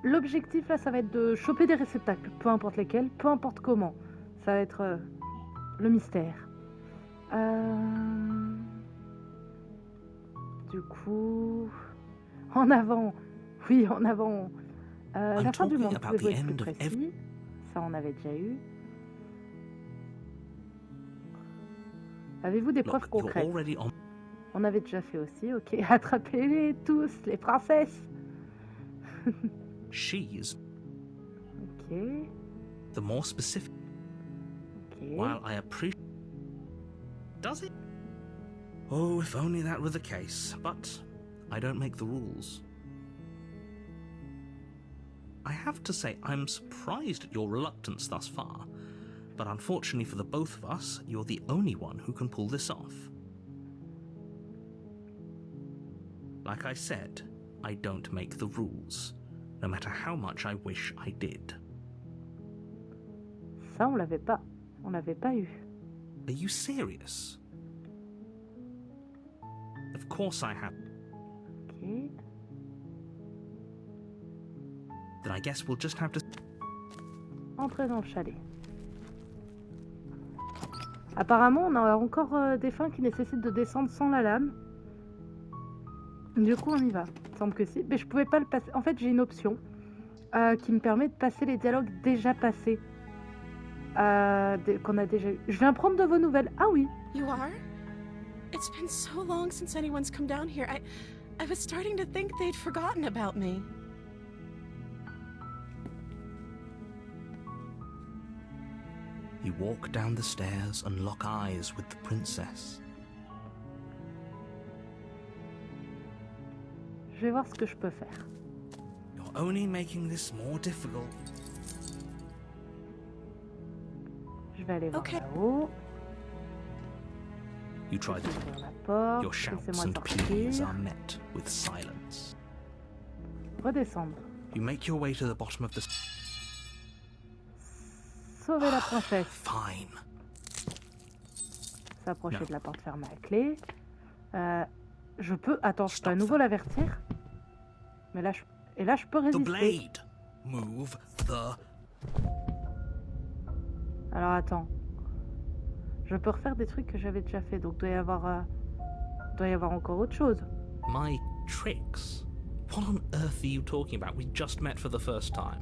l'objectif là, ça va être de choper des réceptacles, peu importe lesquels, peu importe comment. Ça va être le mystère. Du coup, en avant. Oui, en avant. La fin du monde, pouvez-vous être plus précis? Ça, on avait déjà eu. Avez-vous des preuves concrètes? On avait déjà fait aussi, ok. Attrapez-les tous, les princesses. She's. Ok. The more specific. Ok. While I appreciate. Does it? Oh, if only that were the case. But I don't make the rules. I have to say, I'm surprised at your reluctance thus far. But unfortunately for the both of us, you're the only one who can pull this off. Like I said, I don't make the rules, no matter how much I wish I did. Ça, on l'avait pas. On l'avait pas eu. Are you serious? Of course I have. Ok. Then I guess we'll just have to... Entrez dans le chalet. Apparemment, on a encore des fins qui nécessitent de descendre sans la lame. Du coup, on y va. Il semble que si. Mais je pouvais pas le passer. En fait, j'ai une option qui me permet de passer les dialogues déjà passés. Qu'on a déjà eu. Je viens prendre de vos nouvelles. Ah oui. You are? It's been so long since anyone's come down here. I was starting to think they'd forgotten about me. You walk down the stairs and lock eyes with the princess. Je vais voir ce que je peux faire. You're only making this more difficult. Je vais aller voir là-haut. You try to ouvrir la porte. Your shouts Laissez-moi and pleas sortir. are met with silence. Redescendre. You make your way to the bottom of the... Sauver la princesse. Fine. S'approcher No. de la porte fermée à clé. Je peux... Attends, je peux à Stop nouveau that. l'avertir. Mais là, et là, je peux The résister. blade. Move the... Alors, attends. Je peux refaire des trucs que j'avais déjà fait. Donc, doit y avoir encore autre chose. My tricks? What on earth are you talking about? We just met for the first time.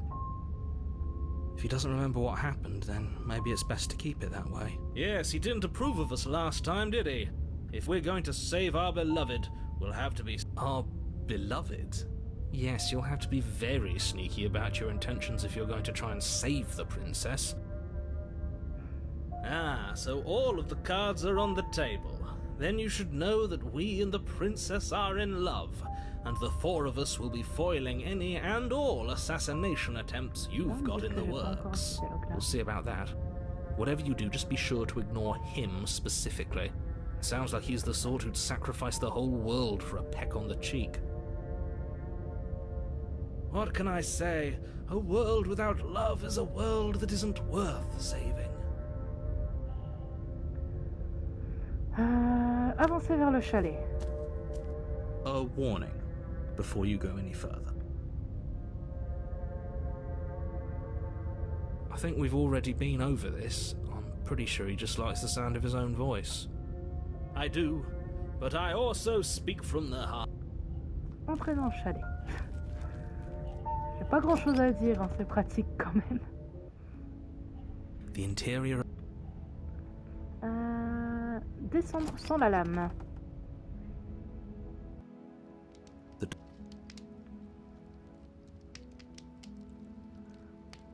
If he doesn't remember what happened, then maybe it's best to keep it that way. Yes, he didn't approve of us last time, did he? If we're going to save our beloved, we'll have to be... Our beloved? Yes, you'll have to be very sneaky about your intentions if you're going to try and save the princess. Ah, so all of the cards are on the table. Then you should know that we and the princess are in love, and the four of us will be foiling any and all assassination attempts you've got in the works. We'll see about that. Whatever you do, just be sure to ignore him specifically. Sounds like he's the sort who'd sacrifice the whole world for a peck on the cheek. What can I say? A world without love is a world that isn't worth saving. Avancez vers le chalet. A warning before you go any further. I think we've already been over this. I'm pretty sure he just likes the sound of his own voice. I do, but I also speak from the heart. Entrez dans le chalet. J'ai pas grand chose à dire, hein, c'est pratique quand même. The interior... Descendre sans la lame.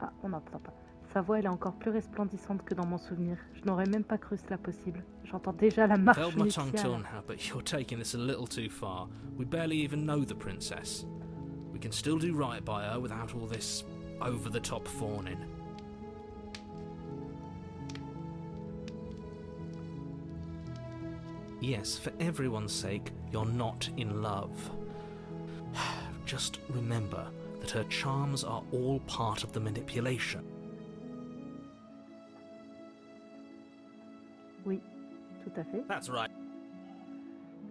Ah, on n'entend pas. Sa voix, elle est encore plus resplendissante que dans mon souvenir. Je n'aurais même pas cru cela possible. J'entends déjà la marche Held my tongue till nuptiale. now, but you're taking this a little too far. We barely even know the princess. We can still do right by her without all this over-the-top fawning. Yes, for everyone's sake, you're not in love. Just remember that her charms are all part of the manipulation. Oui, tout à fait. That's right.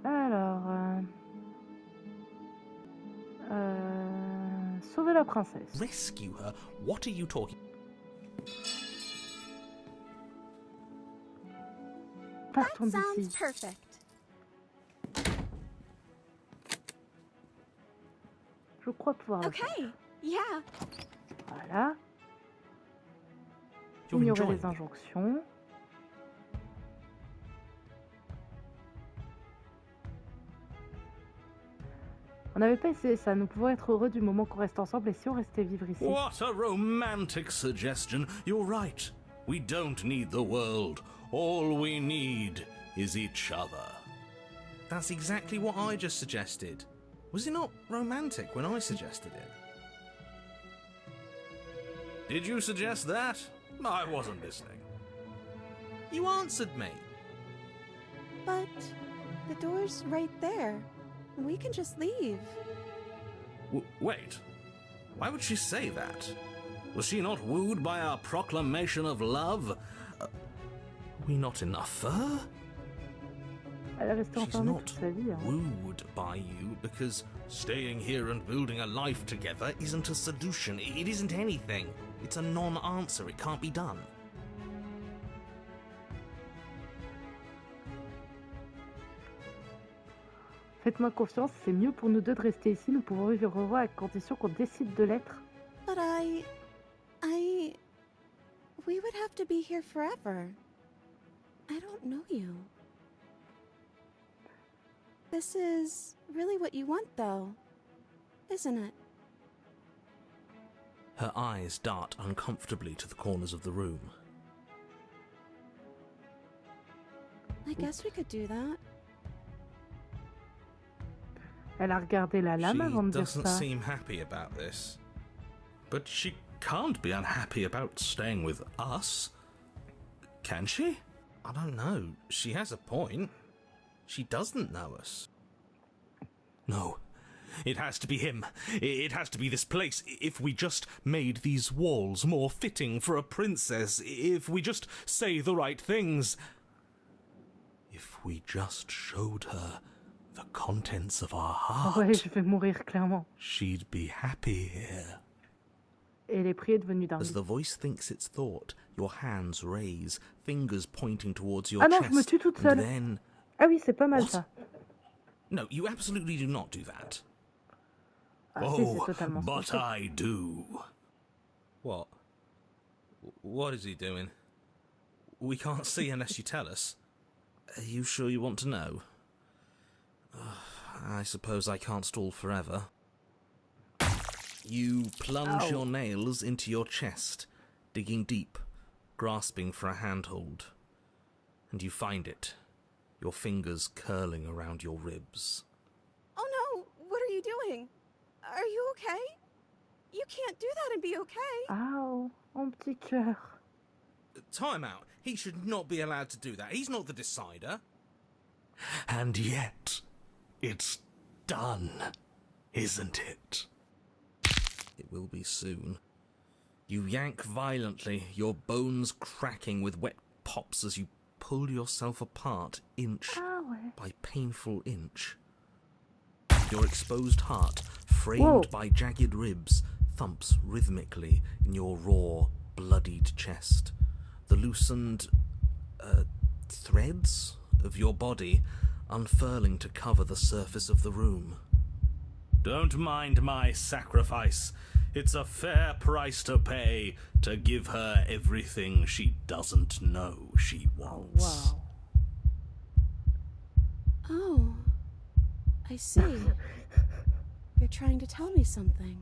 Alors... sauver la la princesse. Rescue her? What are you talking? Partons That sounds d'ici. perfect. Je crois pouvoir le faire. Okay, yeah. Voilà. You're Ignorer enjoying les it. injonctions. On n'avait pas essayé ça. Nous pouvons être heureux du moment qu'on reste ensemble et si on restait vivre ici. What a romantic suggestion. You're right. We don't need the world. All we need is each other. That's exactly what I just suggested. Was it not romantic when I suggested it? Did you suggest that? I wasn't listening. You answered me. But the door's right there. We can just leave. Wait. Why would she say that? Was she not wooed by our proclamation of love? Are we not enough for her? Elle est restée She's enfermée not toute sa vie. Hein. wooed by you because staying here and building a life together isn't a solution. It isn't anything. It's a non-answer. It can't be done. Faites-moi confiance, c'est mieux pour nous deux de rester ici. Nous pouvons vivre heureux à condition qu'on décide de l'être. But we would have to be here forever. I don't know you. This is really what you want, though, isn't it? Her eyes dart uncomfortably to the corners of the room. I guess we could do that. Elle a regardé la lame avant de She dire doesn't ça. seem happy about this. But she can't be unhappy about staying with us. Can she? I don't know. She has a point. She doesn't know us. No. It has to be him. It has to be this place. If we just made these walls more fitting for a princess, if we just say the right things, if we just showed her the contents of our heart, Ouais, je vais mourir clairement. she'd be happy here. Et les prix est devenu dingue. As the voice thinks its thought, your hands raise, fingers pointing towards your Ah non, chest. je me tue toute and seule. then... Ah oui, c'est pas mal What? ça. No, you absolutely do not do that. Ah si, Oh, c'est totalement but spontané. I do. What? What is he doing? We can't see unless you tell us. Are you sure you want to know? I suppose I can't stall forever. You plunge Ow. your nails into your chest, digging deep, grasping for a handhold. And you find it, your fingers curling around your ribs. Oh no! What are you doing? Are you okay? You can't do that and be okay. Ah, mon petit cœur. Time out. He should not be allowed to do that. He's not the decider. And yet, it's done, isn't it? It will be soon. You yank violently, your bones cracking with wet pops as you pull yourself apart inch Ah ouais. by painful inch. Your exposed heart, framed Whoa. by jagged ribs, thumps rhythmically in your raw, bloodied chest. The loosened threads of your body unfurling to cover the surface of the room. Don't mind my sacrifice. It's a fair price to pay to give her everything she doesn't know she Oh, wants. wow. Oh, I see. You're trying to tell me something.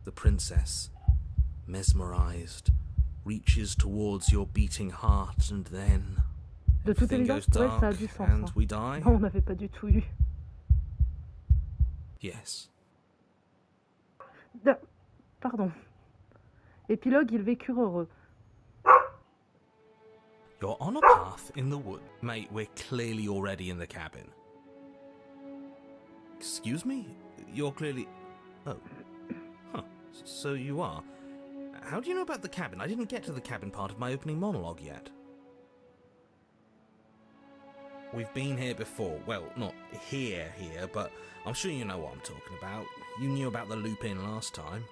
The princess, mesmerized, reaches towards your beating heart and then De toute everything évidence, goes pour elle, ça a dark du sens. and Hein. we die? Non, on n'avait pas du tout eu. Yes. Pardon. Épilogue, ils vécurent heureux. You're on a path in the wood. Mate, we're clearly already in the cabin. Excuse me? You're clearly... Oh. Huh. So you are. How do you know about the cabin? I didn't get to the cabin part of my opening monologue yet. We've been here before. Well, not here, but I'm sure you know what I'm talking about. You knew about the loop in last time.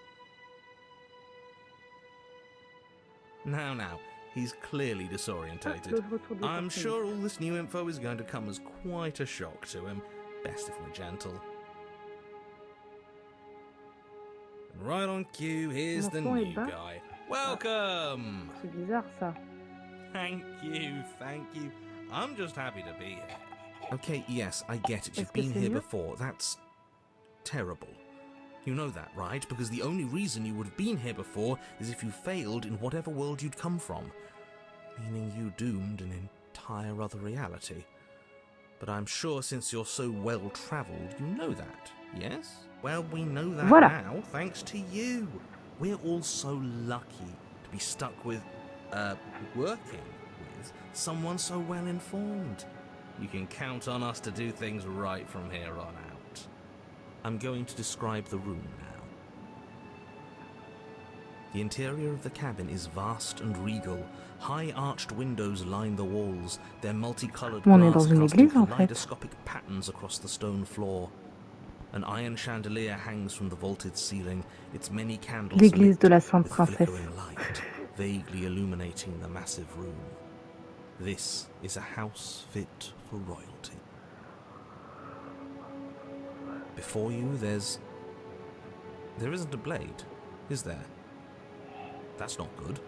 Now, he's clearly disorientated. I'm sure all this new info is going to come as quite a shock to him. Best if we're gentle. And right on cue, here's the new guy. Welcome! C'est bizarre, ça. Thank you. I'm just happy to be here. Okay, yes, I get it. You've been here before. That's terrible. You know that, right? Because the only reason you would have been here before is if you failed in whatever world you'd come from. Meaning you doomed an entire other reality. But I'm sure since you're so well-travelled, you know that, yes? Well, we know that now, thanks to you. We're all so lucky to be stuck with, working with someone so well-informed. You can count on us to do things right from here on out. I'm going to describe the room now. The interior of the cabin is vast and regal. High arched windows line the walls, their multicolored glass casting kaleidoscopic patterns across the stone floor. An iron chandelier hangs from the vaulted ceiling, its many candles L'église de la lit Sainte with Princesse. flickering light, vaguely illuminating the massive room. This is a house fit for royalty. Before you, there isn't a blade, is there? That's not good.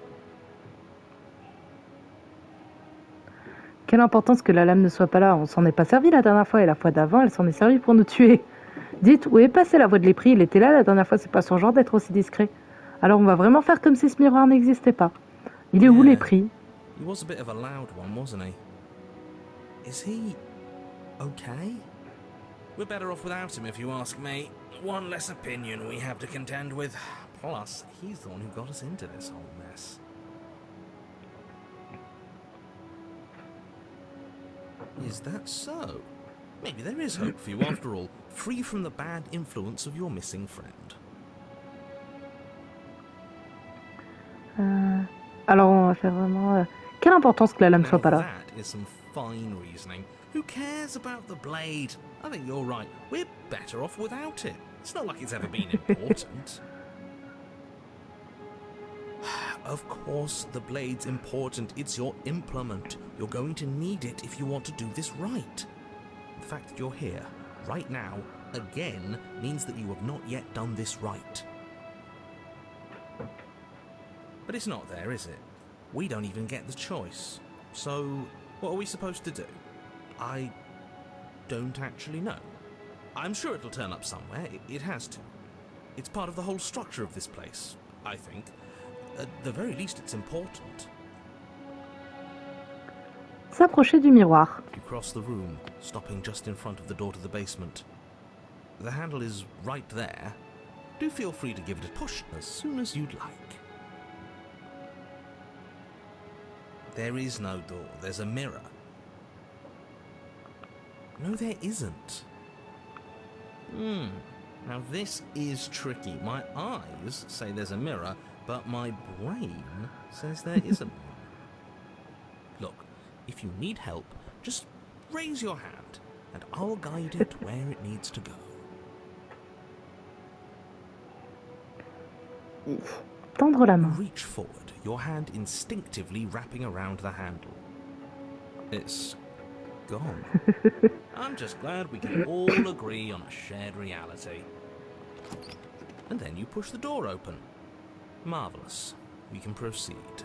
Quelle importance que la lame ne soit pas là. On s'en est pas servi la dernière fois et la fois d'avant, elle s'en est servie pour nous tuer. Dites, où est passé la voix de l'épris? Il était là la dernière fois, c'est pas son genre d'être aussi discret. Alors on va vraiment faire comme si ce miroir n'existait pas. Il est où l'épris? He was a bit of a loud one, wasn't he? Is he okay? We're better off without him, if you ask me. One less opinion we have to contend with. Plus, he's the one who got us into this whole mess. Is that so? Maybe there is hope for you after all, free from the bad influence of your missing friend. Alors on va faire vraiment... Quelle importance que la lame soit pas là? That is some fine reasoning. Who cares about the blade? I think you're right. We're better off without it. It's not like it's ever been important. Of course, the blade's important. It's your implement. You're going to need it if you want to do this right. The fact that you're here, right now, again, means that you have not yet done this right. But it's not there, is it? We don't even get the choice. So, what are we supposed to do? I don't actually know. I'm sure it'll turn up somewhere. It has to. It's part of the whole structure of this place, I think. At the very least, it's important. S'approcher du miroir. You cross the room, stopping just in front of the door to the basement. The handle is right there. Do feel free to give it a push as soon as you'd like. There is no door. There's a mirror. No, there isn't. Now this is tricky. My eyes say there's a mirror, but my brain says there isn't one. Look, if you need help, just raise your hand, and I'll guide it where it needs to go. Tendre la main. Reach forward, your hand instinctively wrapping around the handle. It's gone. I'm just glad we can all agree on a shared reality. And then you push the door open. Marvellous. We can proceed.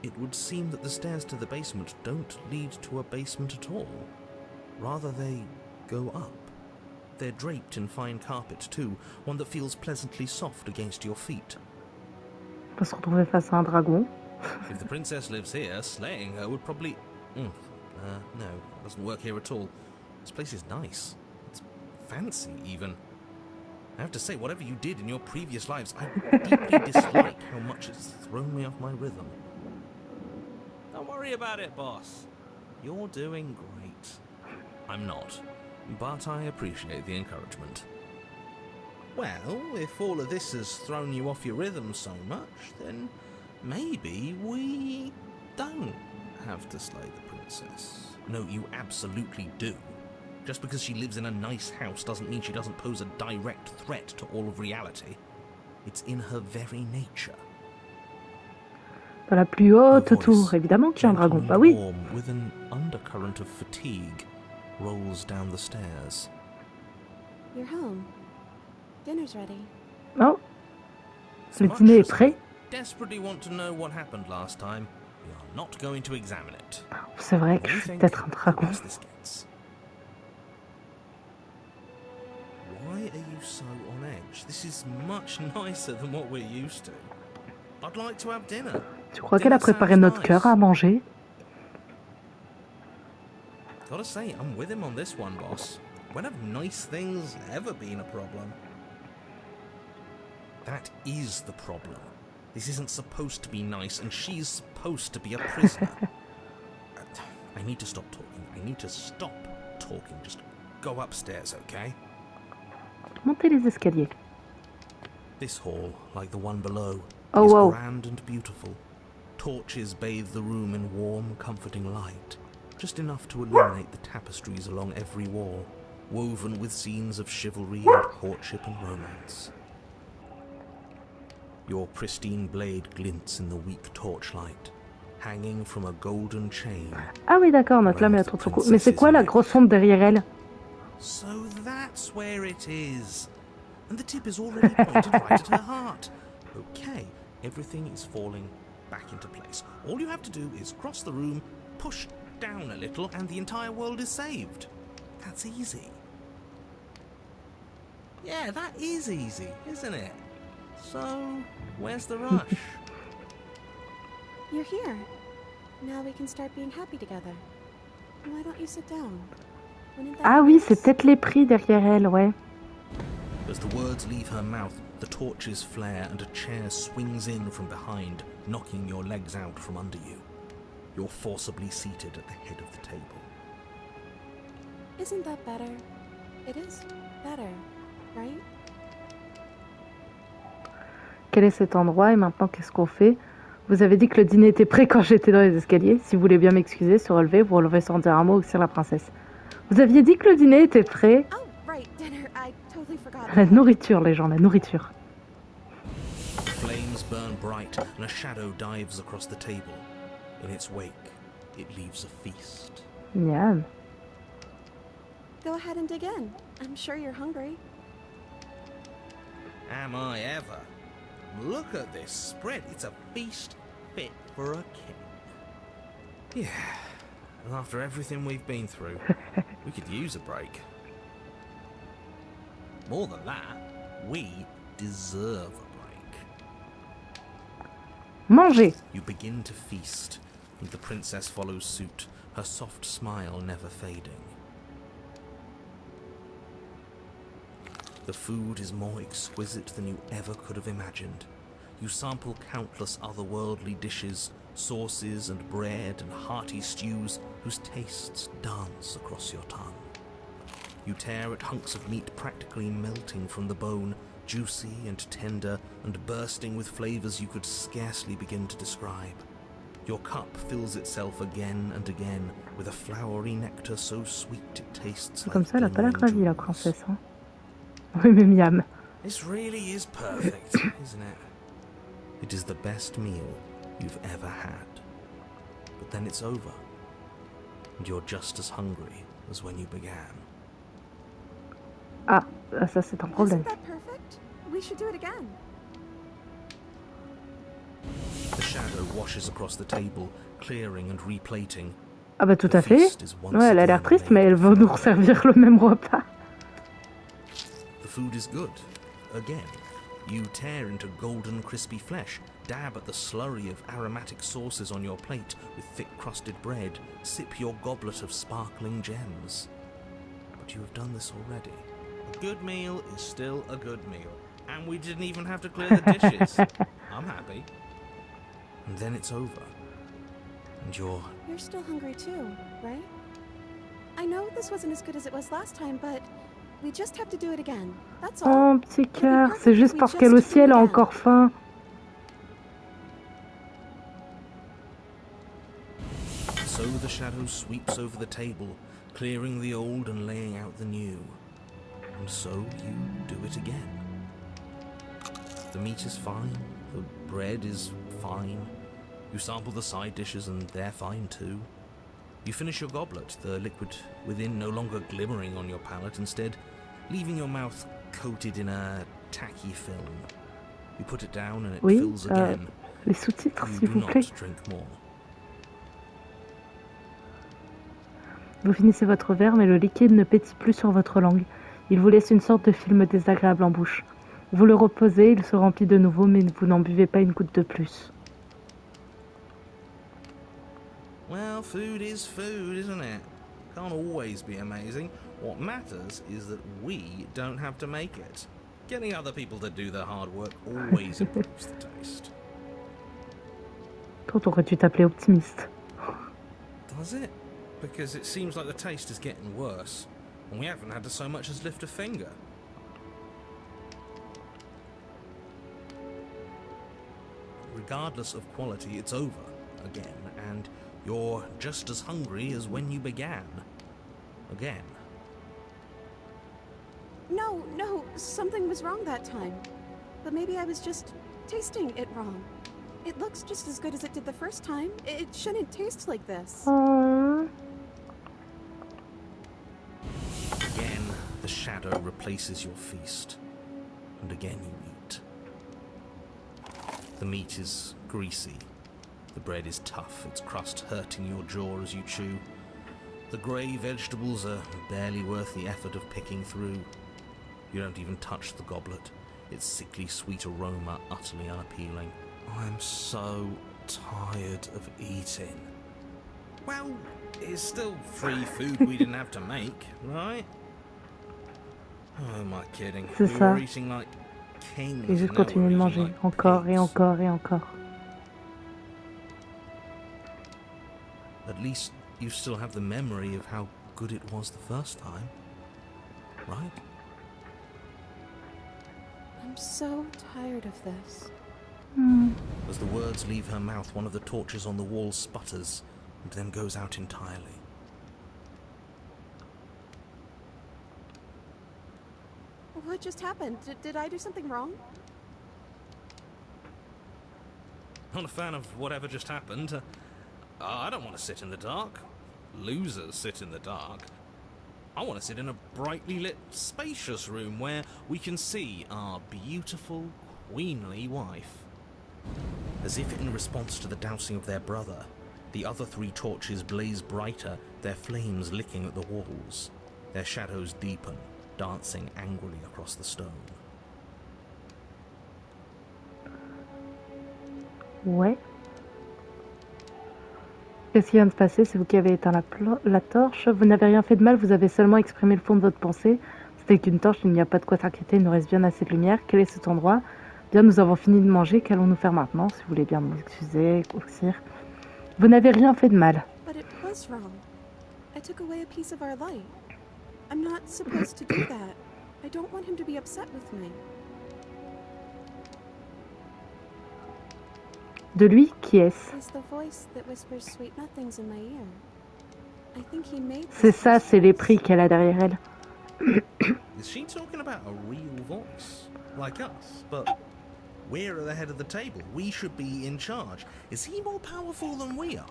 It would seem that the stairs to the basement don't lead to a basement at all. Rather, they go up. They're draped in fine carpet too, one that feels pleasantly soft against your feet. On va se retrouver face à un dragon. If the princess lives here, slaying her would probably... no, it doesn't work here at all. This place is nice. It's fancy, even. I have to say, whatever you did in your previous lives, I deeply dislike how much it's thrown me off my rhythm. Don't worry about it, boss. You're doing great. I'm not, but I appreciate the encouragement. Well, if all of this has thrown you off your rhythm so much, then maybe we don't have to slay the princess. princess. No, you absolutely do. Just because she lives in a nice house doesn't mean she doesn't pose a direct threat to all of reality. It's in her very nature. Dans la plus haute tour, évidemment qu'il y a un dragon. Bah oui. With an undercurrent of fatigue, rolls down the stairs. You're home. Dinner's ready. Oh, le dîner est prêt. Desperately want to know what happened last time. We are not going to examine it. C'est vrai que je suis peut-être un dragon. Why are you so on edge? This is much nicer than what we're used to. I'd like to have dinner. Tu crois qu'elle a préparé notre cœur à manger? Gotta say, I'm with him on this one, boss. When have nice things ever been a problem? That is the problem. This isn't supposed to be nice, and she's supposed to be a prisoner. I need to stop talking. I need to stop talking. Just go upstairs, okay? Montez les escaliers. This hall, like the one below, Oh, is wow. grand and beautiful. Torches bathe the room in warm, comforting light, just enough to illuminate the tapestries along every wall, woven with scenes of chivalry and courtship and romance. Your pristine blade glints in the weak torchlight, hanging from a golden chain. Ah oui, d'accord, notre lame est à trop court. Mais c'est quoi la grosse ombre derrière elle? So that's where it is. And the tip is already pointed right at her heart. Okay, everything is falling back into place. All you have to do is cross the room, push down a little, and the entire world is saved. That's easy. Yeah, that is easy, isn't it? So, where's the rush? You're here. Now we can start being happy together. Why don't you sit down? Ah oui, c'est peut-être les prix derrière elle, ouais. As the words leave her mouth, the torches flare and a chair swings in from behind, knocking your legs out from under you. You're forcibly seated at the head of the table. Isn't that better? It is better, right? Quel est cet endroit et maintenant qu'est-ce qu'on fait? Vous avez dit que le dîner était prêt quand j'étais dans les escaliers. Si vous voulez bien m'excuser, se relever, vous relevez sans dire un mot ou sur la princesse. Vous aviez dit que le dîner était prêt. Oh, right, dinner. I totally forgot. La nourriture, les gens, la nourriture. Flames burn bright and a shadow dives across the table. In its wake, it leaves a feast. Miam. Go ahead and dig in. I'm sure you're hungry. Am I ever? Look at this spread. It's a feast fit for a king. Yeah. And after everything we've been through, we could use a break. More than that, we deserve a break. Manger. You begin to feast, and the princess follows suit, her soft smile never fading. The food is more exquisite than you ever could have imagined. You sample countless otherworldly dishes, sauces and bread and hearty stews whose tastes dance across your tongue. You tear at hunks of meat practically melting from the bone, juicy and tender and bursting with flavors you could scarcely begin to describe. Your cup fills itself again and again with a flowery nectar so sweet it tastes like Comme ça, elle a pas l'air ravie, la jewels. princesse. Hein. Oui, mais miam. This really is perfect, isn't it? It is the best meal you've ever had. But then it's over, and you're just as hungry as when you began. Ah, ça c'est un problème. Isn't that perfect? We should do it again. The shadow washes across the table, clearing and replating. Ah bah tout à fait. Ouais, elle a l'air triste, mais elle veut nous resservir le même repas. The food is good. Again, you tear into golden crispy flesh, dab at the slurry of aromatic sauces on your plate with thick-crusted bread, sip your goblet of sparkling gems. But you have done this already. A good meal is still a good meal, and we didn't even have to clear the dishes. I'm happy. And then it's over. And you're still hungry too, right? I know this wasn't as good as it was last time, but we just have to do it again. That's all. Oh, petit cœur, c'est juste parce qu'elle aussi, elle a encore faim. So the shadow sweeps over the table, clearing the old and laying out the new. And so you do it again. The meat is fine, the bread is fine. You sample the side dishes and they're fine too. You finish your goblet, the liquid within no longer glimmering on your palate, instead leaving your mouth coated in a tacky film. You put it down and it fills again. Les sous-titres, You s'il do vous not plaît. drink more. Vous finissez votre verre, mais le liquide ne pétille plus sur votre langue. Il vous laisse une sorte de film désagréable en bouche. Vous le reposez, il se remplit de nouveau, mais vous n'en buvez pas une goutte de plus. Well, food is food, isn't it? Can't always be amazing. What matters is that we don't have to make it. Getting other people to do the hard work always improves the taste. Toi, t'aurais dû t'appeler optimiste. Does it? Because it seems like the taste is getting worse, and we haven't had to so much as lift a finger. Regardless of quality, it's over again, and you're just as hungry as when you began. Again. No, something was wrong that time. But maybe I was just tasting it wrong. It looks just as good as it did the first time. It shouldn't taste like this. Oh. Again, the shadow replaces your feast, and again you eat. The meat is greasy. The bread is tough, its crust hurting your jaw as you chew. The grey vegetables are barely worth the effort of picking through. You don't even touch the goblet, its sickly sweet aroma utterly unappealing. I'm so tired of eating. Well, it's still free food we didn't have to make, right? Oh, am I kidding? C'est We ça. were eating like kings. Et juste now we're continuer de eating manger. like Encore et pigs. encore et encore. At least you still have the memory of how good it was the first time, right? I'm so tired of this. As the words leave her mouth, one of the torches on the wall sputters and then goes out entirely. What just happened? Did I do something wrong? Not a fan of whatever just happened. I don't want to sit in the dark. Losers sit in the dark. I want to sit in a brightly lit, spacious room where we can see our beautiful, queenly wife. As if in response to the dousing of their brother, the other three torches blaze brighter, their flames licking at the walls. Their shadows deepen, dancing angrily across the stone. Ouais. Qu'est-ce qui vient de se passer? C'est vous qui avez éteint la torche. Vous n'avez rien fait de mal, vous avez seulement exprimé le fond de votre pensée. C'était qu'une torche, il n'y a pas de quoi s'inquiéter, il nous reste bien assez de lumière. Quel est cet endroit? Bien, nous avons fini de manger, qu'allons-nous faire maintenant? Si vous voulez bien nous excuser, Oxyre. Vous n'avez rien fait de mal. But it was wrong. I took away a piece of our light. I'm not supposed to do that. I don't want him to be upset with me. De lui, qui est-ce? It's the voice that whispers sweet nothings in my ear. I think he made C'est this ça, c'est les voice. prix qu'elle a derrière elle. Is she talking about a real voice? Like us? But we're at the head of the table. We should be in charge. Is he more powerful than we are?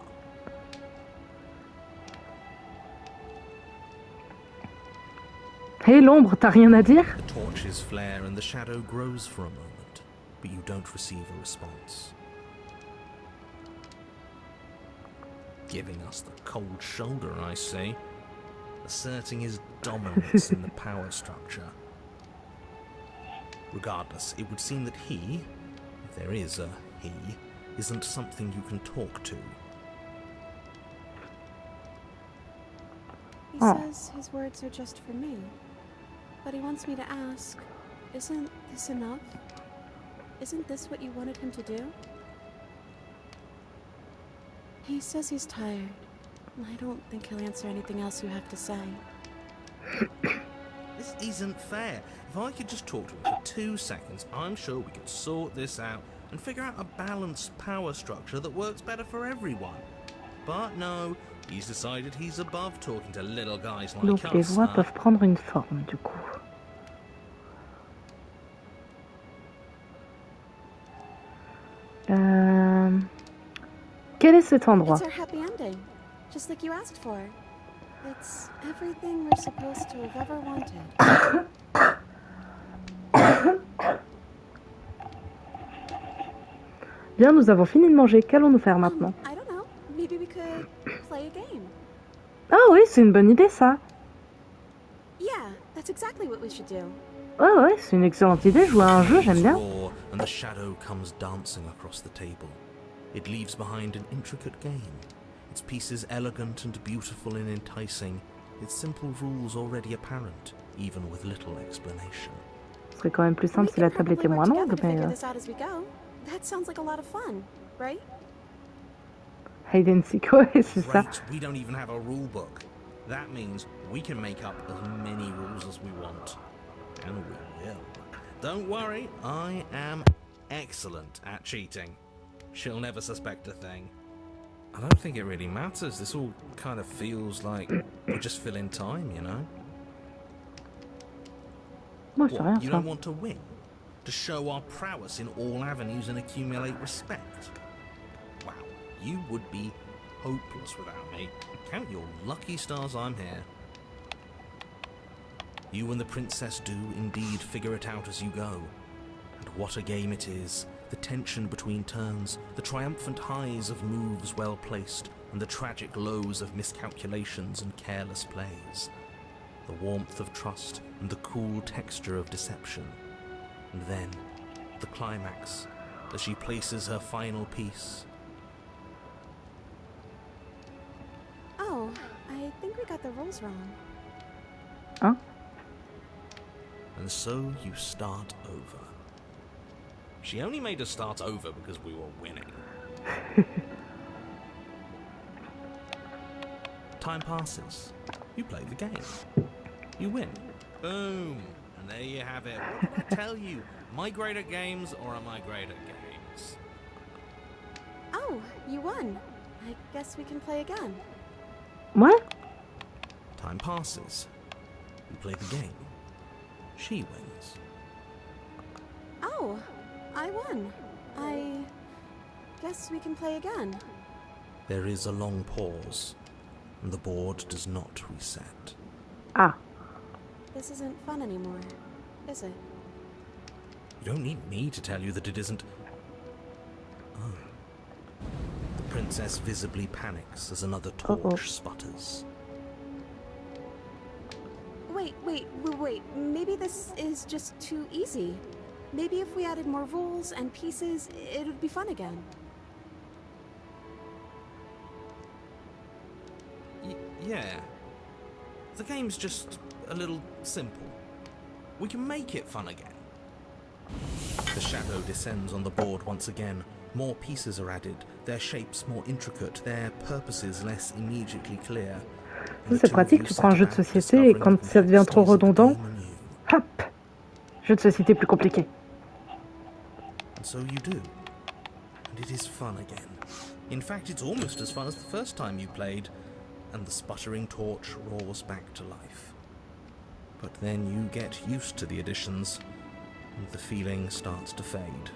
Hé, l'ombre, t'as rien à dire? The torches flare and the shadow grows for a moment, but you don't receive a response. Giving us the cold shoulder, I see. Asserting his dominance in the power structure. Regardless, it would seem that he, if there is a he, isn't something you can talk to. He Oh. says his words are just for me. But he wants me to ask, isn't this enough? Isn't this what you wanted him to do? He says he's tired. I don't think he'll answer anything else you have to say. This isn't fair. If I could just talk to him for 2 seconds, I'm sure we could sort this out and figure out a balanced power structure that works better for everyone. But no, he's decided he's above talking to little guys like Donc les us. voix peuvent prendre une forme du coup. Quel est cet endroit? It's our happy ending, just like you asked for. It's everything we're supposed to have ever wanted. Bien, nous avons fini de manger. Qu'allons-nous faire maintenant? I don't know. Maybe we could play a game. Ah oui, c'est une bonne idée ça. Yeah, that's exactly what we should do. Ouais, c'est une excellente idée. Jouer à un jeu, j'aime bien. And the shadow comes dancing across the table. It leaves behind an intricate game. Its pieces elegant and beautiful and enticing. Its simple rules already apparent, even with little explanation. Ce serait quand même plus simple si la table était moins longue, mais... That sounds like a lot of fun, right? Hide and seek, ouais, c'est ça. We don't even have a rule book. That means we can make up as many rules as we want. And we will. Don't worry, I am excellent at cheating. She'll never suspect a thing. I don't think it really matters. This all kind of feels like we're just filling time, you know? Moi, c'est rien, You ça. don't want to win? To show our prowess in all avenues and accumulate respect? Wow, you would be hopeless without me. Count your lucky stars I'm here. You and the princess do indeed figure it out as you go. And what a game it is. The tension between turns, the triumphant highs of moves well placed, and the tragic lows of miscalculations and careless plays. The warmth of trust and the cool texture of deception. And then, the climax, as she places her final piece. Oh, I think we got the rules wrong. Hein? And so you start over. She only made us start over because we were winning. Time passes. You play the game. You win. Boom. And there you have it. What did I tell you? Am I great at games or am I great at games? Oh, you won. I guess we can play again. What? Time passes. You play the game. She wins. Oh, I won. I guess we can play again. There is a long pause, and the board does not reset. Ah. This isn't fun anymore, is it? You don't need me to tell you that it isn't. Oh. The princess visibly panics as another torch sputters. Wait. Maybe this is just too easy. Maybe if we added more rules and pieces, it would be fun again. Yeah. The game's just a little simple. We can make it fun again. The shadow descends on the board once again. More pieces are added, their shapes more intricate, their purposes less immediately clear. C'est pratique, tu prends un jeu de société et quand ça devient trop redondant, hop, jeu de société plus compliqué. And so you do. And it is fun again. In fact, it's almost as fun as the first time you played, and the sputtering torch roars back to life. But then you get used to the additions, and the feeling starts to fade.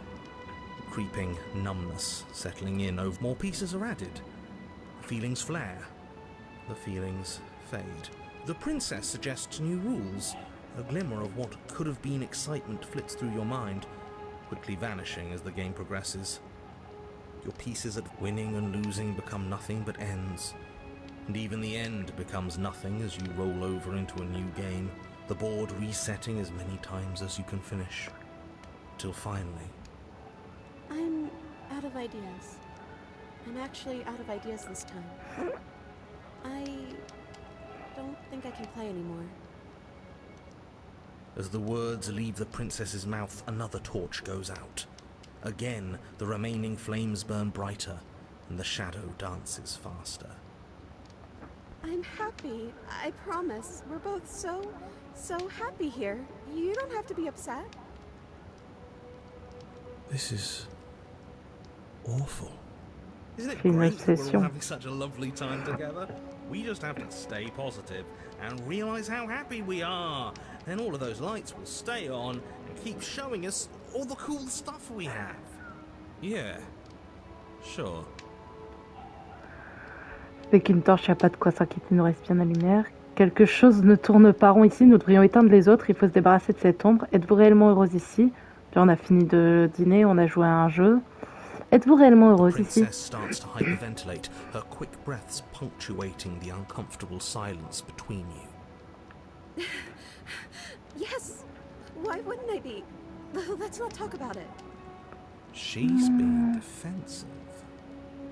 Creeping numbness settling in over more pieces are added. The feelings flare. The feelings fade. The princess suggests new rules. A glimmer of what could have been excitement flits through your mind, quickly vanishing as the game progresses. Your pieces at winning and losing become nothing but ends. And even the end becomes nothing as you roll over into a new game, the board resetting as many times as you can finish. Till finally... I'm out of ideas. I'm actually out of ideas this time. I don't think I can play anymore. As the words leave the princess's mouth, another torch goes out. Again, the remaining flames burn brighter, and the shadow dances faster. I'm happy, I promise. We're both so happy here. You don't have to be upset. This is awful. Isn't it C'est une great that we're all obsession. having such a lovely time together? We just have to stay positive and realize how happy we are. Then all of those lights will stay on and keep showing us all the cool stuff we have. Yeah, sure. Avec une torche, il n'y a pas de quoi s'inquiéter, nous reste bien la lumière. Quelque chose ne tourne pas rond ici, nous devrions éteindre les autres, il faut se débarrasser de cette ombre. Êtes-vous réellement heureuse ici? Puis on a fini de dîner, on a joué à un jeu. Êtes-vous réellement heureuse ici? Princess starts to hyperventilate, her quick breaths punctuating the uncomfortable silence between you. Yes! Why wouldn't I be? Let's not talk about it. She's being defensive.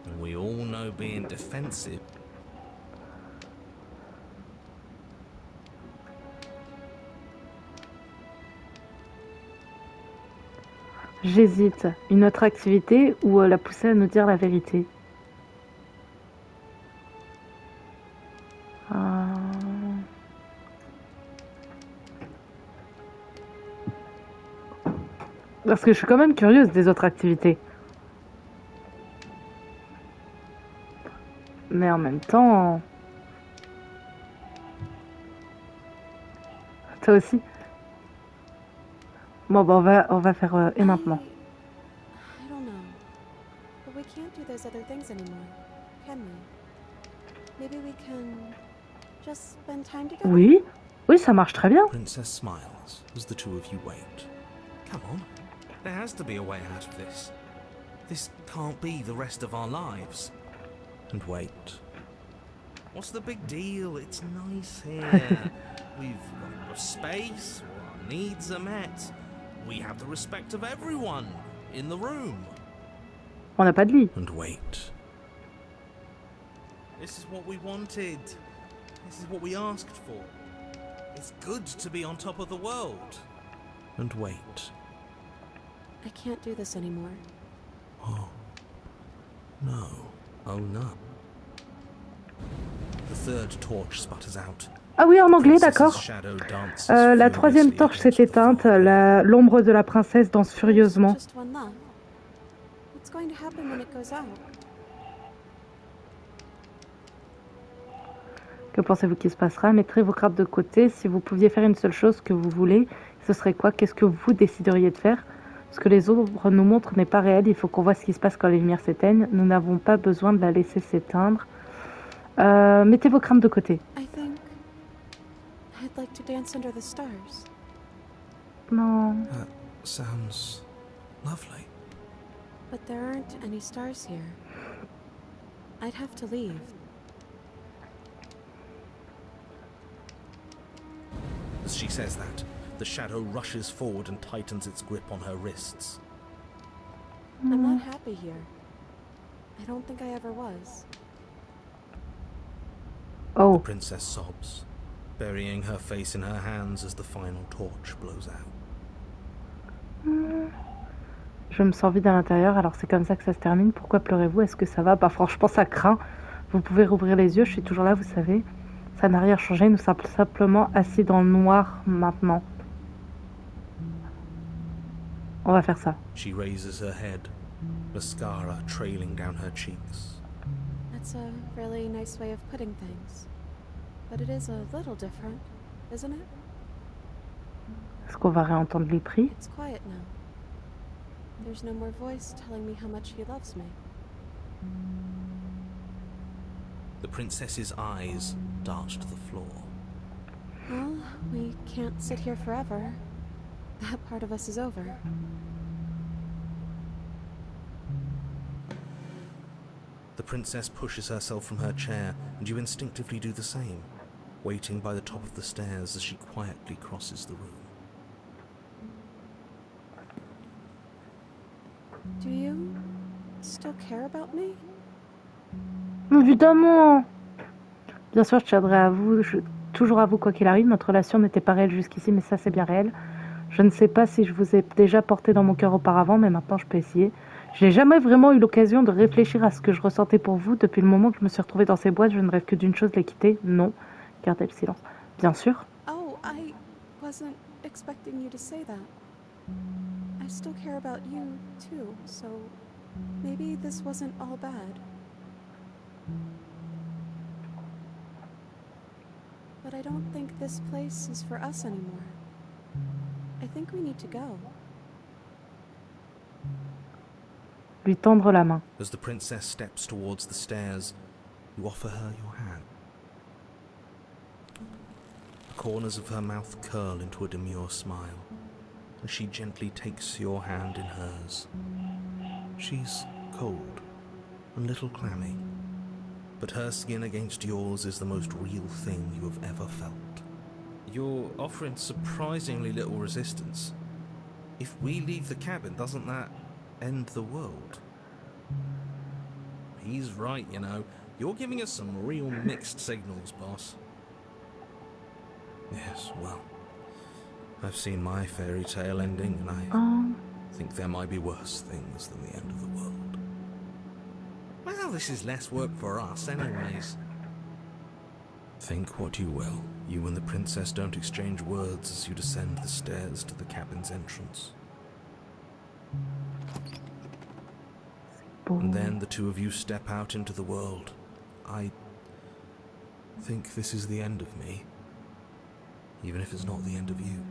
And we all know being defensive. J'hésite. Une autre activité ou la pousser à nous dire la vérité? Parce que je suis quand même curieuse des autres activités. Mais en même temps... Toi aussi? Bon, bah on va faire et maintenant. I don't know. But we can't do those other things anymore, can we? Maybe we can just spend time together? Oui, oui, ça marche très bien. Princess smiles as the two of you wait. Come on, there has to be a way out of this. This can't be the rest of our lives. And wait. What's the big deal? It's nice here. We've got enough space, our needs are met. We have the respect of everyone in the room. On n'a pas de lit. And wait. This is what we wanted. This is what we asked for. It's good to be on top of the world. And wait. I can't do this anymore. Oh. No. Oh no. The third torch sputters out. Ah oui, en anglais, d'accord. Shadow dances La troisième furiously torche s'est against the éteinte. fire. L'ombre de la princesse danse furieusement. Just one left. What's going to happen when it goes out? Que pensez-vous qu'il se passera? Mettrez vos cartes de côté. Si vous pouviez faire une seule chose que vous voulez, ce serait quoi? Qu'est-ce que vous décideriez de faire? Ce que les ombres nous montrent n'est pas réel. Il faut qu'on voit ce qui se passe quand les lumières s'éteignent. Nous n'avons pas besoin de la laisser s'éteindre. Mettez vos craintes de côté. I think I'd like to dance under the stars. Non. That sounds lovely. But there aren't any stars here. I'd have to leave. As she says that, the shadow rushes forward and tightens its grip on her wrists. I'm not happy here. I don't think I ever was. Oh. The princess sobs, burying her face in her hands as the final torch blows out. Je me sens vide à l'intérieur, alors c'est comme ça que ça se termine. Pourquoi pleurez-vous? Est-ce que ça va? Bah franchement, ça craint. Vous pouvez rouvrir les yeux, je suis toujours là, vous savez. Ça n'a rien changé, nous sommes simplement assis dans le noir maintenant. On va faire ça. She raises her head, mascara trailing down her cheeks. That's a really nice way of putting things. But it is a little different, isn't it? Est-ce qu'on va réentendre les prix? It's quiet now. There's no more voice telling me how much he loves me. The princess's eyes dart to the floor. Well, we can't sit here forever. That part of us is over. The princess pushes herself from her chair, and you instinctively do the same, waiting by the top of the stairs as she quietly crosses the room. Do you still care about me? Évidemment. Bien sûr, je tiendrai à vous, toujours à vous quoi qu'il arrive. Notre relation n'était pas réelle jusqu'ici, mais ça c'est bien réel. Je ne sais pas si je vous ai déjà porté dans mon cœur auparavant, mais maintenant je peux essayer. Je n'ai jamais vraiment eu l'occasion de réfléchir à ce que je ressentais pour vous. Depuis le moment que je me suis retrouvée dans ces boîtes, je ne rêve que d'une chose, les quitter. Non. Gardez le silence. Bien sûr. Oh, I wasn't expecting you to say that. I still care about you, too, so maybe this wasn't all bad. But I don't think this place is for us anymore. I think we need to go. Lui tendre la main. As the princess steps towards the stairs, you offer her your hand. The corners of her mouth curl into a demure smile, as she gently takes your hand in hers. She's cold, a little clammy, but her skin against yours is the most real thing you have ever felt. You're offering surprisingly little resistance. If we leave the cabin, doesn't that end the world? He's right, you know. You're giving us some real mixed signals, boss. Yes, well, I've seen my fairy tale ending, and I think there might be worse things than the end of the world. Well, this is less work for us, anyways. Think what you will. You and the princess don't exchange words as you descend the stairs to the cabin's entrance. And then the two of you step out into the world. I think this is the end of me, even if it's not the end of you.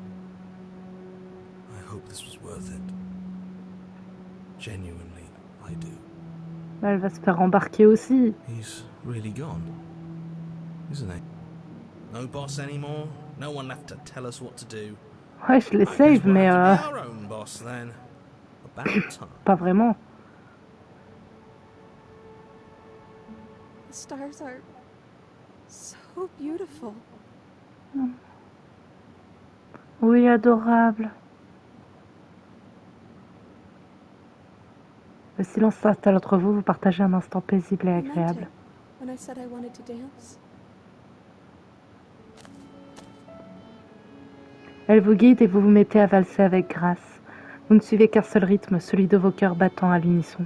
I hope this was worth it. Genuinely, I do. Elle va se faire embarquer aussi. He's really gone, isn't he? No boss anymore? No one left to tell us what to do? Ouais, je les save, mais our own boss, then. About time. Pas vraiment. The stars are so beautiful. Oui, adorable. Le silence s'installe entre vous, vous partagez un instant paisible et I meant agréable. it when I said I wanted to dance. Elle vous guide et vous vous mettez à valser avec grâce. Vous ne suivez qu'un seul rythme, celui de vos cœurs battant à l'unisson.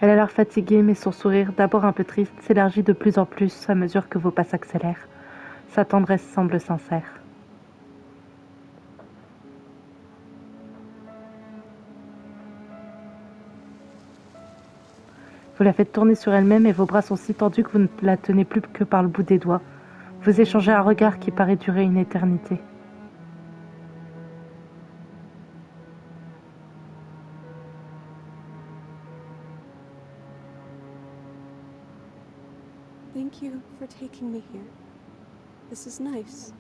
Elle a l'air fatiguée, mais son sourire, d'abord un peu triste, s'élargit de plus en plus à mesure que vos pas s'accélèrent. Sa tendresse semble sincère. Vous la faites tourner sur elle-même et vos bras sont si tendus que vous ne la tenez plus que par le bout des doigts. Vous échangez un regard qui paraît durer une éternité. Thank you for taking me here. This is nice,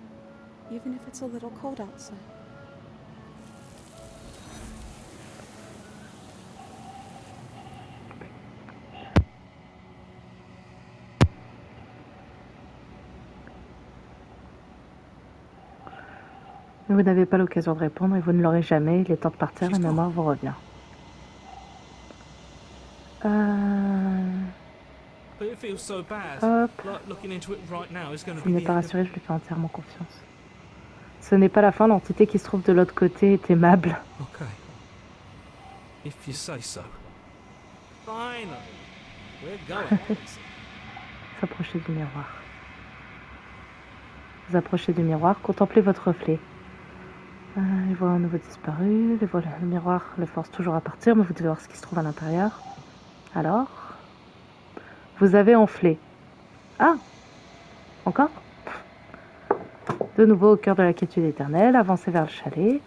even if it's a little cold outside. Vous n'avez pas l'occasion de répondre et vous ne l'aurez jamais. Il est temps de partir, la mémoire vous revient. Hop. S'il n'est pas rassuré, je lui fais entièrement confiance. Ce n'est pas la fin, l'entité qui se trouve de l'autre côté est aimable. Okay. If you say so. Fine. We're going. S'approcher du miroir. Vous approchez du miroir, contemplez votre reflet. Les voix à nouveau disparu, le miroir le force toujours à partir, mais vous devez voir ce qui se trouve à l'intérieur. Alors, vous avez enflé. Ah, encore? De nouveau au cœur de la quiétude éternelle, avancez vers le chalet.